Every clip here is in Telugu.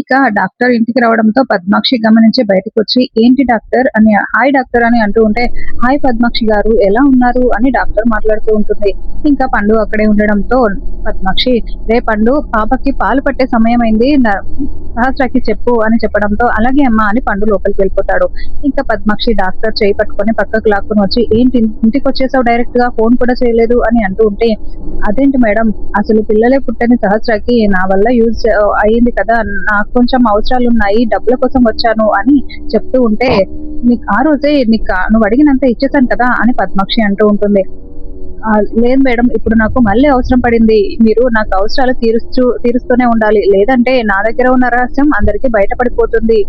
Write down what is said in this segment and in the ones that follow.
ఇక డాక్టర్ ఇంటికి రావడంతో పద్మాక్షి గమనించి బయటకొచ్చి, "ఏంటి డాక్టర్" అని "హాయ్ డాక్టర్" అని అంటూ ఉంటే, "హాయ్ పద్మాక్షి గారు ఎలా ఉన్నారు" అని డాక్టర్ మాట్లాడుతూ ఉంటుంది. ఇంకా పండు అక్కడే ఉండడంతో పద్మాక్షి, "రే పండు, పాపకి పాలు పట్టే సమయమైంది. సహస్రకి చెప్పు" అని చెప్పడంతో, "అలాగే అమ్మా" అని పండు లోపలికి వెళ్ళిపోతాడు. ఇంకా పద్మాక్షి డాక్టర్ చేయి పట్టుకొని పక్కకు లాక్కుని వచ్చి, "ఏంటి ఇంటికొచ్చేసావు డైరెక్ట్‌గా, ఫోన్ కూడా చేయలేదు" అని అంటూ ఉంటే, "అదేంటి మేడం, అసలు పిల్లలే పుట్టని సహస్రకి నా వల్ల యూజ్ అయింది కదా, నాకు కొంచెం అవసరాలున్నాయి, డబ్బుల కోసం వచ్చాను" అని చెప్తూ ఉంటే, "నీకు ఆ రోజే నువ్వు అడిగినంత ఇచ్చేసాను కదా" అని పద్మాక్షి అంటూ ఉంటుంది. లేదు మేడం, ఇప్పుడు నాకు మళ్ళీ అవసరం పడింది. మీరు నాకు అవసరాలు తీరుస్తూనే ఉండాలి. లేదంటే నా దగ్గర ఉన్న రహస్యం అందరికీ బయటపడిపోతుంది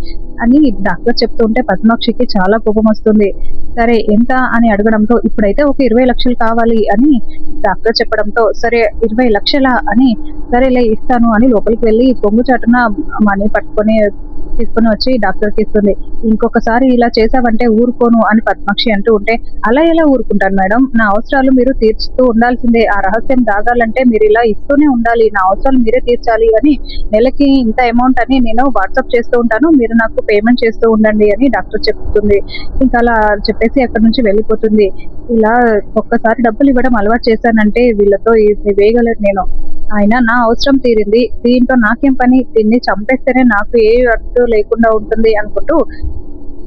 అని డాక్టర్ చెప్తూ ఉంటే పద్మాక్షికి చాలా కోపమొస్తుంది. సరే ఎంత అని అడగడంతో, ఇప్పుడైతే ఒక 20,00,000 కావాలి అని డాక్టర్ చెప్పడంతో, సరే 20,00,000 అని, సరేలే ఇస్తాను అని లోపలికి వెళ్లి కొంగు చాటున మనీ తీసుకొని వచ్చి డాక్టర్‌కి ఇస్తుంది. "ఇంకొకసారి ఇలా చేశావంటే ఊరుకోను" అని పద్మాక్షి అంటూ ఉంటే, "అలా ఎలా ఊరుకుంటాను మేడం, నా అవసరాలు మీరు తీర్చుతూ ఉండాల్సిందే. ఆ రహస్యం దాగాలంటే మీరిలా ఇస్తూనే ఉండాలి. నా అవసరాలు మీరే తీర్చాలి అని నెలకి ఇంత అమౌంట్ అని నేను వాట్సాప్ చేస్తూ ఉంటాను. మీరు నాకు పేమెంట్ చేస్తూ ఉండండి" అని డాక్టర్ చెప్తుంది. ఇంకా అలా చెప్పేసి అక్కడి నుంచి వెళ్ళిపోతుంది. ఇలా ఒక్కసారి డబ్బులు ఇవ్వడం అలవాటు చేశానంటే వీళ్ళతో ఇది వేయగలను నేను. అయినా నా అవసరం తీరింది. దీంతో నాకేం పని? దీన్ని చంపేస్తేనే నాకు ఏ అడ్డు లేకుండా ఉంటుంది అనుకుంటూ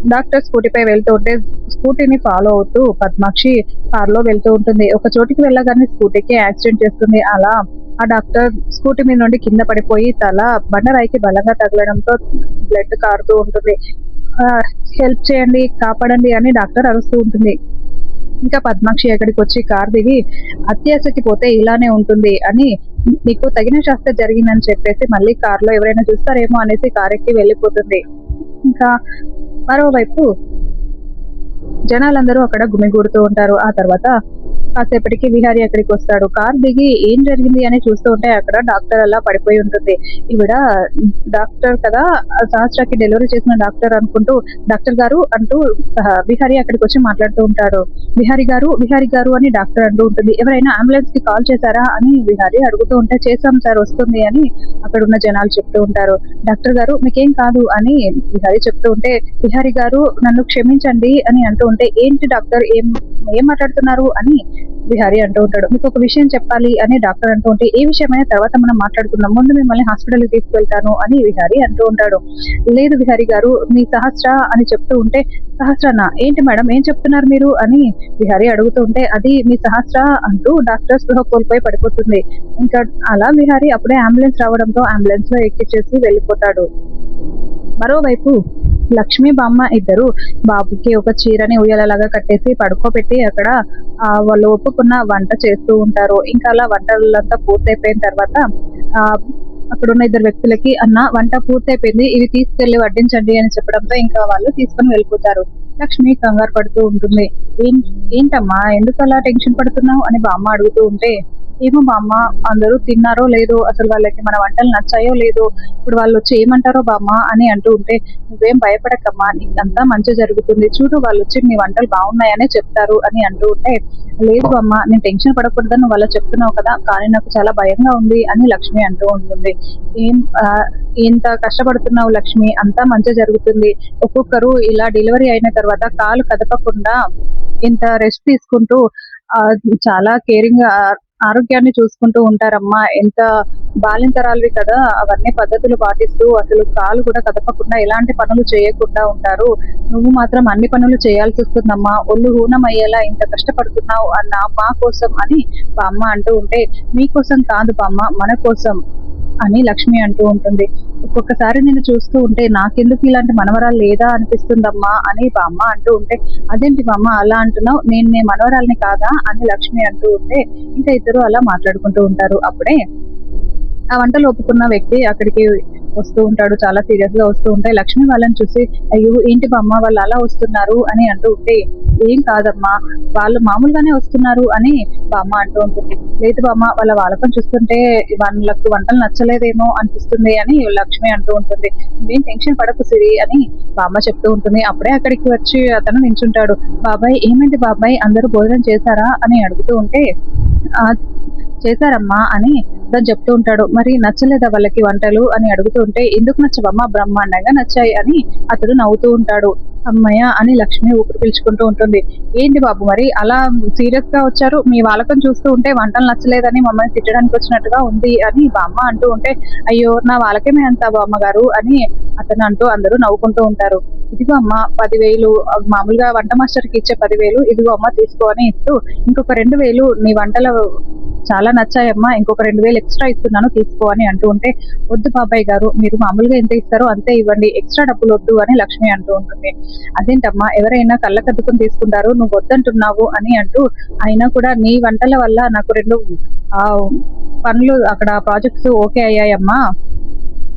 డాక్టర్ స్కూటీపై వెళ్తూ ఉంటే స్కూటీని ఫాలో అవుతూ పద్మాక్షి కారులో వెళ్తూ ఉంటుంది. ఒక చోటికి వెళ్ళగానే స్కూటీకి యాక్సిడెంట్ చేస్తుంది. అలా ఆ డాక్టర్ స్కూటీ మీద నుండి కింద పడిపోయి తల బండరాయికి బలంగా తగలడంతో బ్లడ్ కారుతూ ఉంటుంది. హెల్ప్ చేయండి, కాపాడండి అని డాక్టర్ అరుస్తూ ఉంటుంది. ఇంకా పద్మాక్షి అక్కడికొచ్చి కారు దిగి, "అత్యాశకి పోతే ఇలానే ఉంటుంది అని నీకు తగిన శాస్త్ర జరిగిందని" చెప్పేసి మళ్ళీ కారులో ఎవరైనా చూస్తారేమో అనేసి కారెక్కి వెళ్ళిపోతుంది. ఇంకా మరోవైపు జనాలందరూ అక్కడ గుమిగూడుతూ ఉంటారు. ఆ తర్వాత కాసేపటికి విహారి అక్కడికొస్తాడు. కారు దిగి ఏం జరిగింది అని చూస్తూ ఉంటే అక్కడ డాక్టర్ అలా పడిపోయి ఉంటుంది. ఈవిడ డాక్టర్ కదా, సహస్రకి డెలివరీ చేసిన డాక్టర్ అనుకుంటూ, "డాక్టర్ గారు" అంటూ విహారి అక్కడికొచ్చి మాట్లాడుతూ ఉంటాడు. "విహారి గారు, విహారి గారు" అని డాక్టర్ అంటూ ఉంటుంది. "ఎవరైనా అంబులెన్స్ కి కాల్ చేశారా" అని విహారి అడుగుతూ ఉంటే, "చేశాం సార్, వస్తుంది" అని అక్కడున్న జనాలు చెప్తూ ఉంటారు. "డాక్టర్ గారు మీకేం కాదు" అని విహారి చెప్తూ ఉంటే, "విహారి గారు నన్ను క్షమించండి" అని అంటూ ఉంటే, "ఏంటి డాక్టర్, ఏం ఏం మాట్లాడుతున్నారు" అని విహారి అంటూ ఉంటాడు. "మీకు ఒక విషయం చెప్పాలి" అని డాక్టర్ అంటూ ఉంటే, "ఏ విషయమైనా తర్వాత మనం మాట్లాడుకుందాం, ముందు మిమ్మల్ని హాస్పిటల్‌కి తీసుకెళ్తాను" అని విహారి అంటూ ఉంటాడు. "లేదు విహారి గారు, మీ సహస్ర" అని చెప్తూ ఉంటే, "సహస్రనా? ఏంటి మేడం, ఏం చెప్తున్నారు మీరు" అని విహారి అడుగుతూ ఉంటే, "అది మీ సహస్ర" అంటూ డాక్టర్ స్పృహ కోల్పోయి పడిపోతుంది. ఇంకా అలా విహారి అప్పుడే అంబులెన్స్ రావడంతో అంబులెన్స్ లో ఎక్కించేసి వెళ్ళిపోతాడు. మరోవైపు లక్ష్మి, బామ్మ ఇద్దరు బాబుకి ఒక చీరని ఉయ్యాలలాగా కట్టేసి పడుకోబెట్టి అక్కడ వాళ్ళు ఒప్పుకున్న వంట చేస్తూ ఉంటారు. ఇంకా అలా వంటలంతా పూర్తయిపోయిన తర్వాత అక్కడున్న ఇద్దరు వ్యక్తులకి, "అన్న, వంట పూర్తయిపోయింది, ఇవి తీసుకెళ్లి వడ్డించండి" అని చెప్పడంతో ఇంకా వాళ్ళు తీసుకొని వెళ్ళిపోతారు. లక్ష్మి కంగారు పడుతూ ఉంటుంది. ఏంటమ్మా, ఎందుకలా టెన్షన్ పడుతున్నావు" అని బామ్మ అడుగుతూ ఉంటే, "ఏమో బామ్మ, అందరూ తిన్నారో లేదో, అసలు వాళ్ళకి మన వంటలు నచ్చాయో లేదో, ఇప్పుడు వాళ్ళొచ్చి ఏమంటారో బామ్మ" అని అంటూ ఉంటే, "నువ్వేం భయపడకమ్మా, నీకంతా మంచి జరుగుతుంది. చూడు, వాళ్ళొచ్చి మీ వంటలు బాగున్నాయనే చెప్తారు" అని అంటూ ఉంటే, "లేదు బామ్మ, నేను టెన్షన్ పడకూడదని నువ్వు అలా చెప్తున్నావు కదా, కానీ నాకు చాలా భయంగా ఉంది" అని లక్ష్మి అంటూ ఉంటుంది. "ఏం ఇంత కష్టపడుతున్నావు లక్ష్మి, అంతా మంచి జరుగుతుంది. ఒక్కొక్కరు ఇలా డెలివరీ అయిన తర్వాత కాలు కదపకుండా ఇంత రెస్ట్ తీసుకుంటూ చాలా కేరింగ్‌గా ఆరోగ్యాన్ని చూసుకుంటూ ఉంటారమ్మా. ఎంత బాలింతరాలివి కదా, అవన్నీ పద్ధతులు పాటిస్తూ అసలు కాలు కూడా కదపకుండా ఎలాంటి పనులు చేయకుండా ఉంటారు. నువ్వు మాత్రం అన్ని పనులు చేయాల్సొస్తుందమ్మా. ఒళ్ళు హూనం అయ్యేలా ఇంత కష్టపడుతున్నావు మా కోసం" అని బామ్మ అంటూ ఉంటే, "మీకోసం కాదు బామ్మ, మన కోసం" అని లక్ష్మి అంటూ ఉంటుంది. "ఒక్కొక్కసారి నిన్ను చూస్తూ ఉంటే నాకెందుకు ఇలాంటి మనవరాలు లేదా అనిపిస్తుందమ్మా" అని బామ్మ అంటూ ఉంటే, "అదేంటి బామ్మ అలా అంటున్నావు, నేను నీ మనవరాలిని కాదా" అని లక్ష్మి అంటూ ఉంటే, ఇంకా ఇద్దరు అలా మాట్లాడుకుంటూ ఉంటారు. అప్పుడే ఆ వంటలు ఒప్పుకున్న వ్యక్తి అక్కడికి వస్తూ ఉంటాడు. చాలా సీరియస్ గా వస్తూ ఉంటే లక్ష్మి వాళ్ళని చూసి, "అయ్యో ఏంటి బామ్మ, వాళ్ళు అలా వస్తున్నారు" అని అంటూ ఉంటే, "ఏం కాదమ్మా, వాళ్ళు మామూలుగానే వస్తున్నారు" అని బామ్మ అంటూ ఉంటుంది. "లేదు బామ్మ, వాళ్ళ వాలకం చూస్తుంటే వాళ్ళకు వంటలు నచ్చలేదేమో అనిపిస్తుంది" అని లక్ష్మి అంటూ ఉంటుంది. "నువ్వేం టెన్షన్ పడకు సిరి" అని బామ్మ చెప్తూ ఉంటుంది. అప్పుడే అక్కడికి వచ్చి అతను నించుంటాడు. "బాబాయ్, ఏమైంది బాబాయ్, అందరూ భోజనం చేశారా" అని అడుగుతూ ఉంటే, "చేశారమ్మా" అని అతను చెప్తూ ఉంటాడు. మరి నచ్చలేదా వాళ్ళకి వంటలు అని అడుగుతూ ఉంటే, ఎందుకు నచ్చవమ్మా, బ్రహ్మాండంగా నచ్చాయి అని అతడు నవ్వుతూ ఉంటాడు. హమ్మయ్య! అని లక్ష్మి ఊపిరి పీల్చుకుంటూ ఉంటుంది. ఏంటి బాబు మరి అలా సీరియస్‌గా వచ్చారు? మీ వాలకం చూస్తూ ఉంటే వంటలు నచ్చలేదని మమ్మల్ని తిట్టడానికి వచ్చినట్టుగా ఉంది అని బామ్మ అంటూ ఉంటే, అయ్యో! నా వాలకమే అంత బామ్మగారు అని అతను అంటూ అందరూ నవ్వుకుంటూ ఉంటారు. ఇదిగో అమ్మ 10,000 మామూలుగా వంట మాస్టర్‌కి ఇచ్చే 10,000 ఇదిగో అమ్మ తీసుకో అని ఇస్తూ, ఇంకొక 2,000 నీ వంటలు చాలా నచ్చాయమ్మా, ఇంకొక 2,000 ఎక్స్‌ట్రా ఇస్తున్నాను తీసుకో అని అంటూ ఉంటే, వద్దు బాబాయ్ గారు, మీరు మామూలుగా ఎంత ఇస్తారో అంతే ఇవ్వండి, ఎక్స్‌ట్రా డబ్బులొద్దు అని లక్ష్మి అంటూ ఉంటుంది. అదేంటమ్మా ఎవరైనా కళ్ళకద్దుకొని తీసుకుంటారు, నువ్వు వద్దంటున్నావు అని అంటూ, అయినా కూడా నీ వంటల వల్ల నాకు 2 పనులు అక్కడ ప్రాజెక్ట్స్ ఓకే అయ్యాయమ్మా.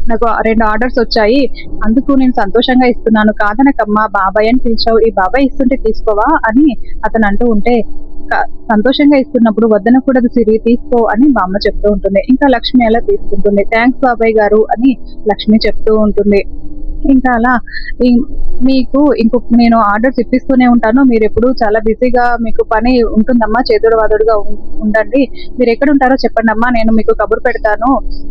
నాకు 2 ఆర్డర్స్ వచ్చాయి. అందుకు నేను సంతోషంగా ఇస్తున్నాను. కాదనకమ్మా, బాబాయ్ అని పిలిచావు. ఈ బాబాయ్ ఇస్తుంటే తీసుకోవా అని అతను అంటూ ఉంటే, క సంతోషంగా ఇస్తున్నప్పుడు వద్దనకూడదు సిరి, తీసుకో అని బామ్మ చెప్తూ ఉంటుంది. ఇంకా లక్ష్మి అలా తీసుకుంటుంది. థాంక్స్ బాబాయ్ గారు అని లక్ష్మి చెప్తూ ఉంటుంది. ఇంకా అలా ఈ మీకు నేను ఆర్డర్స్ ఇప్పిస్తూనే ఉంటాను. మీరెప్పుడూ చాలా బిజీగా మీకు పని ఉంటుందమ్మా. చేదుడు వాదుడుగా ఉండండి. మీరెక్కడుంటారో చెప్పండమ్మా. నేను మీకు కబురు పెడతాను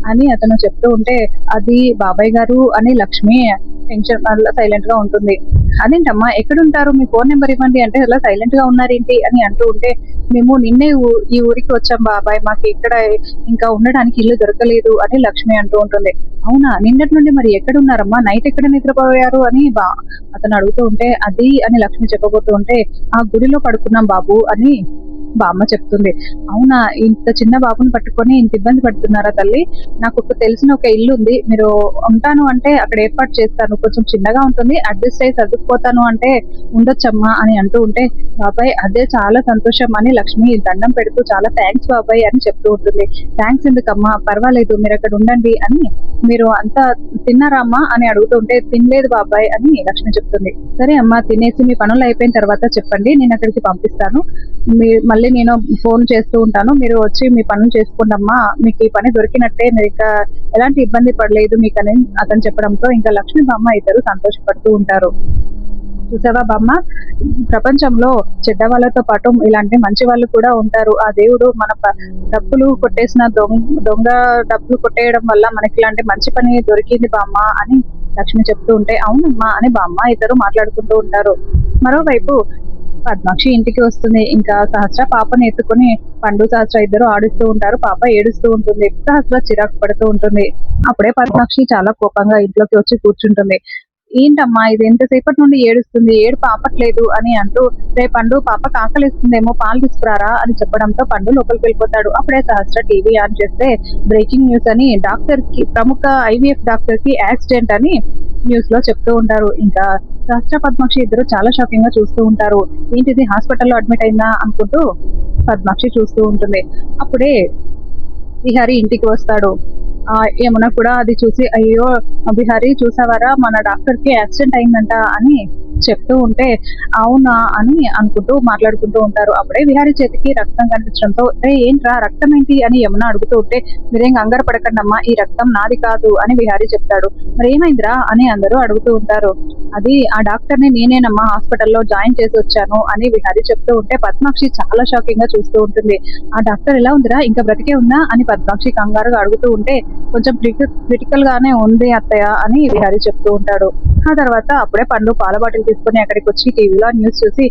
అని అతను చెప్తూ ఉంటే, అది బాబాయ్ గారు అని లక్ష్మి టెన్షన్ అలా సైలెంట్‌గా ఉంటుంది. అదేంటమ్మా ఎక్కడుంటారు? మీ ఫోను నంబర్ ఇవ్వండి అంటే, అలా సైలెంట్‌గా ఉన్నారేంటి అని అంటూ ఉంటే, మేము నిన్నే ఈ ఊరికి వచ్చాం బాబాయ్. మాకు ఇక్కడ ఇంకా ఉండడానికి ఇల్లు దొరకలేదు అని లక్ష్మి అంటూ ఉంటుంది. అవునా! నిన్నటి నుండి మరి ఎక్కడున్నారమ్మా? నైట్ ఎక్కడ నిద్రపోయారు అని అతను అడుగుతూ ఉంటే, అది అని లక్ష్మి చెప్పబోతూ ఉంటే, ఆ గుడిలో పడుకున్నాం బాబు అని బామ్మ చెప్తుంది. అవునా! ఇంత చిన్న బాబుని పట్టుకొని ఇంత ఇబ్బంది పడుతున్నారా తల్లి? నాకొక తెలిసిన ఒక ఇల్లుంది. మీరు ఉంటాను అంటే అక్కడ ఏర్పాటు చేస్తాను. కొంచెం చిన్నగా ఉంటుంది. అడ్జస్ట్ అయ్యి సర్దుకుపోతాను అంటే ఉండొచ్చమ్మా అని అంటూ ఉంటే, బాబాయ్ అదే చాలా సంతోషం అని లక్ష్మి దండం పెడుతూ చాలా థాంక్స్ బాబాయ్ అని చెప్తూ ఉంటుంది. థాంక్స్ ఎందుకమ్మా, పర్వాలేదు మీరక్కడ ఉండండి అని. మీరు అంతా తిన్నారా అమ్మా అని అడుగుతూ ఉంటే, తినలేదు బాబాయ్ అని లక్ష్మి చెప్తుంది. సరే అమ్మా, తినేసి మీ పనులు అయిపోయిన తర్వాత చెప్పండి. నేను అక్కడికి పంపిస్తాను. మళ్ళీ నేను ఫోన్ చేస్తూ ఉంటాను. మీరు వచ్చి మీ పనులు చేసుకోండమ్మా. మీకు ఈ పని దొరికినట్టే. మీరింకా ఎలాంటి ఇబ్బంది పడలేదు మీకని అతను చెప్పడంతో ఇంకా లక్ష్మి, బామ్మ ఇద్దరు సంతోషపడుతూ ఉంటారు. చూసావా బామ్మ, ప్రపంచంలో చెడ్డ వాళ్ళతో పాటు ఇలాంటి మంచి వాళ్ళు కూడా ఉంటారు. ఆ దేవుడు మన డబ్బులు కొట్టేసిన దొంగ డబ్బులు కొట్టేయడం వల్ల మనకి ఇలాంటి మంచి పని దొరికింది బామ్మ అని లక్ష్మి చెప్తూ ఉంటే, అవునమ్మా అని బామ్మ ఇద్దరు మాట్లాడుకుంటూ ఉంటారు. మరోవైపు పద్మాక్షి ఇంటికి వస్తుంది. ఇంకా సహస్ర పాపని ఎత్తుకొని పండు సహస్ర ఇద్దరు ఆడిస్తూ ఉంటారు. పాప ఏడుస్తూ ఉంటుంది. సహస్ర చిరాకు పడుతూ ఉంటుంది. అప్పుడే పద్మాక్షి చాలా కోపంగా ఇంట్లోకి వచ్చి కూర్చుంటుంది. ఏంటమ్మా ఇది ఎంతసేపటి నుండి ఏడుస్తుంది, ఏడుపు ఆపట్లేదు అని అంటూ, రే పండు, పాపకి ఆకలిస్తుందేమో, పాలు తీసుకురారా అని చెప్పడంతో పండు లోపలికి వెళ్ళిపోతాడు. అప్పుడే సహస్ర టీవీ ఆన్ చేస్తే బ్రేకింగ్ న్యూస్ అని ప్రముఖ ఐవీఎఫ్ డాక్టర్ కి యాక్సిడెంట్ అని న్యూస్ లో చెప్తూ ఉంటారు. ఇంకా సహస్ర పద్మాక్షి ఇద్దరు చాలా షాకింగ్ గా చూస్తూ ఉంటారు. ఏంటిది హాస్పిటల్లో అడ్మిట్ అయిందా అనుకుంటూ పద్మాక్షి చూస్తూ ఉంటుంది. అప్పుడే విహారి ఇంటికి వస్తాడు. యమున కూడా అది చూసి, అయ్యో బిహారీ చూసావారా, మన డాక్టర్ కి యాక్సిడెంట్ అయిందంట అని చెప్తూ ఉంటే, అవునా అని అనుకుంటూ మాట్లాడుకుంటూ ఉంటారు. అప్పుడే విహారీ చేతికి రక్తం కనిపించడంతో, ఏంట్రా రక్తం ఏంటి అని యమున అడుగుతూ ఉంటే, మీరేం కంగారు పడకండి అమ్మా, ఈ రక్తం నాది కాదు అని విహారీ చెప్తాడు. మరి ఏమైందిరా అని అందరూ అడుగుతూ ఉంటారు. అది ఆ డాక్టర్ ని నేనేనమ్మా హాస్పిటల్లో జాయిన్ చేసి వచ్చాను అని విహారీ చెప్తూ ఉంటే, పద్మాక్షి చాలా షాకింగ్ గా చూస్తూ ఉంటుంది. ఆ డాక్టర్ ఎలా ఉందిరా, ఇంకా బ్రతికే ఉందా అని పద్మాక్షి కంగారుగా అడుగుతూ ఉంటే, కొంచెం క్రిటికల్ గానే ఉంది అత్తయ్య అని విహారీ చెప్తూ ఉంటాడు. ఆ తర్వాత అప్పుడే పండు పాల బాటిల్ తీసుకుని అక్కడికి వచ్చి టీవీలో న్యూస్ చూసి,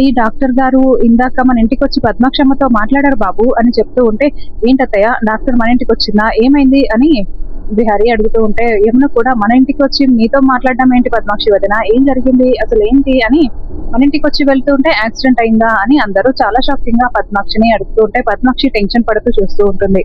ఈ డాక్టర్ గారు ఇందాక మన ఇంటికి వచ్చి పద్మాక్షమ్మతో మాట్లాడారు బాబు అని చెప్తూ ఉంటే, ఏంటత్తయ్య డాక్టర్ మన ఇంటికి వచ్చిందా, ఏమైంది అని విహారీ అడుగుతూ ఉంటే, యమున కూడా మన ఇంటికి వచ్చి మీతో మాట్లాడడం ఏంటి పద్మాక్షి వదిన, ఏం జరిగింది అసలు ఏంటి అని మన ఇంటికి వచ్చి వెళ్తూ ఉంటే యాక్సిడెంట్ అయిందా అని అందరూ చాలా షాకింగ్ గా పద్మాక్షిని అడుగుతూ ఉంటే, పద్మాక్షి టెన్షన్ పడుతూ చూస్తూ ఉంటుంది.